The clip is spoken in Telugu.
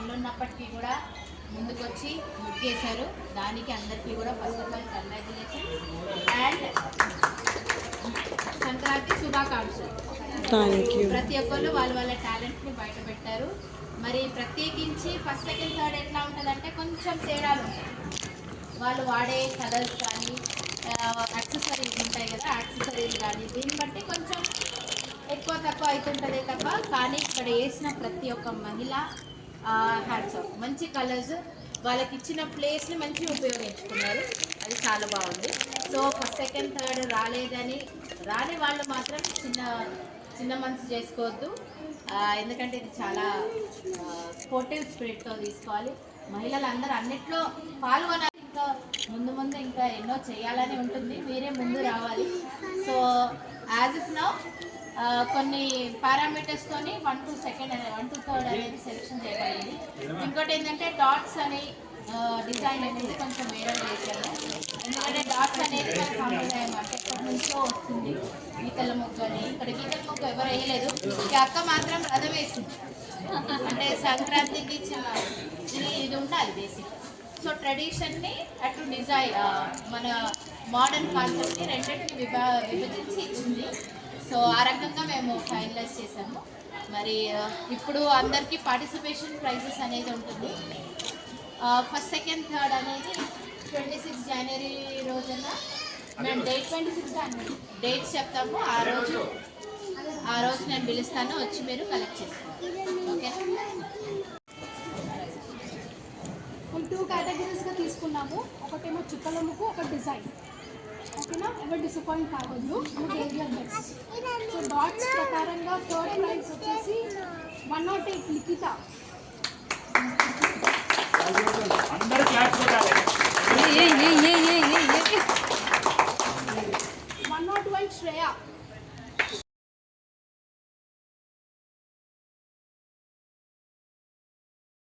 పనులున్నప్పటికీ కూడా ముందుకొచ్చి ముగ్గేశారు. దానికి అందరికీ కూడా first of all congratulation and Sankranti శుభాకాంక్షలు. ప్రతి ఒక్కళ్ళు వాళ్ళ టాలెంట్ని బయట పెట్టారు. మరి ప్రత్యేకించి ఫస్ట్ సెకండ్ థర్డ్ ఎట్లా ఉంటుందంటే కొంచెం తేడాలు ఉంటాయి. వాళ్ళు వాడే కలర్స్ కానీ యాక్సెసరీస్ ఉంటాయి కదా, యాక్సెసరీస్ కానీ దీన్ని బట్టి కొంచెం ఎక్కువ తక్కువ అవుతుంటుంది తప్ప, కానీ ఇక్కడ వేసిన ప్రతి ఒక్క మహిళ హ్యాట్స్ ఆఫ్. మంచి కలర్స్, వాళ్ళకి ఇచ్చిన ప్లేస్ని మంచిగా ఉపయోగించుకున్నారు. అది చాలా బాగుంది. సో ఫస్ట్ సెకండ్ థర్డ్ రాలేదని రాని వాళ్ళు మాత్రం చిన్న మనసు చేసుకోవద్దు. ఎందుకంటే ఇది చాలా స్పోర్టివ్ స్పిరిట్తో తీసుకోవాలి. మహిళలందరూ అన్నిట్లో పాల్గొనాలి. ఇంకా ముందు ఇంకా ఎన్నో చేయాలని ఉంటుంది. మీరే ముందు రావాలి. సో యాజ్ ఇఫ్ నౌ కొన్ని పారామీటర్స్తోని 1 to 2nd అనేది 1 to 3rd అనేది సెలెక్షన్ చేయబడింది. ఇంకోటి ఏంటంటే డాట్స్ అని డిజైన్ అనేది కొంచెం వేరే చేశారు. ఎందుకంటే డాట్స్ అనేది మన సాంప్రదాయం అంటే ఎప్పటి నుంచో వస్తుంది. గీతల ముగ్గు అని, ఇక్కడ గీతల ముగ్గు ఎవరు వేయలేదు. ఈ అక్క మాత్రం రథం వేసింది. అంటే సంక్రాంతికి ఇది ఉండాలి బేసిక్. సో ట్రెడిషన్ని అటు డిజైన్ మన మోడర్న్ కాన్సెప్ట్ని రెండింటిని విభజించి ఇచ్చింది. సో ఆ రకంగా మేము ఫైనలైజ్ చేసాము. మరి ఇప్పుడు అందరికీ పార్టిసిపేషన్ ప్రైజెస్ అనేది ఉంటుంది. ఫస్ట్ సెకండ్ థర్డ్ అనేది 26 జనవరి రోజున మేము డేట్ 26 జనవరి డేట్స్ చెప్తాము. ఆ రోజు నేను పిలుస్తాను, వచ్చి మీరు కలెక్ట్ చేసుకోవాలి. ఓకేనా? మేము 2 కేటగిరీస్గా తీసుకున్నాము. ఒకటేమో చుక్కల ముగ్గు, ఒక డిజైన్. ఓకేనా? ఎవరు డిసప్పాయింట్ కావద్దు. Area best. సో డాట్స్ ప్రకారంగా థర్డ్ ప్రైజ్ వచ్చేసి 108 లిఖిత